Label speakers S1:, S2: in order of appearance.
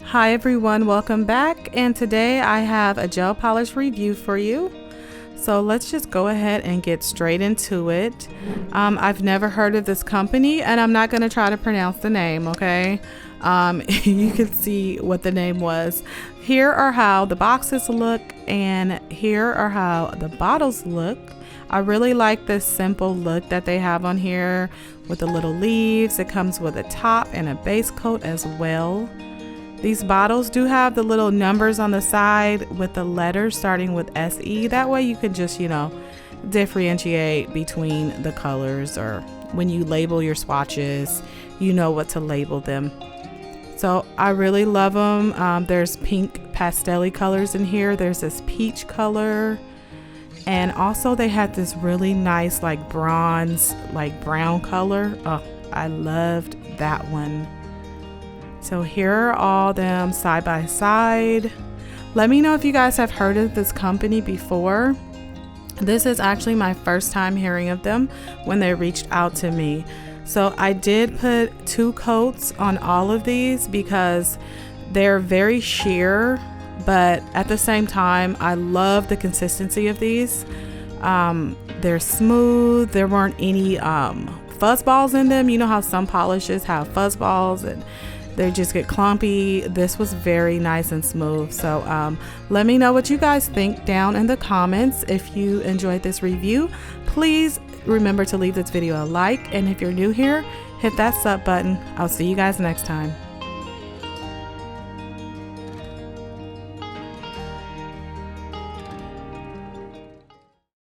S1: Hi everyone, welcome back, and today I have a gel polish review for you. So let's just go ahead and get straight into it. I've never heard of this company and I'm not going to try to pronounce the name, okay? You can see what the name was. Here are how the boxes look and here are how the bottles look. I really like this simple look that they have on here with the little leaves. It comes with a top and a base coat as well. These bottles do have the little numbers on the side with the letters starting with SE. That way you can just, differentiate between the colors, or when you label your swatches, you know what to label them. So I really love them. There's pink pastel-y colors in here. There's this peach color. And also they had this really nice like bronze, like brown color. Oh, I loved that one. So here are all them side by side. Let me know if you guys have heard of this company before. This is actually my first time hearing of them when they reached out to me. So I did put 2 coats on all of these because they're very sheer, but at the same time, I love the consistency of these. They're smooth. There weren't any fuzz balls in them. You know how some polishes have fuzz balls and they just get clumpy. This was very nice and smooth. So let me know what you guys think down in the comments. If you enjoyed this review, please remember to leave this video a like. And if you're new here, hit that sub button. I'll see you guys next time.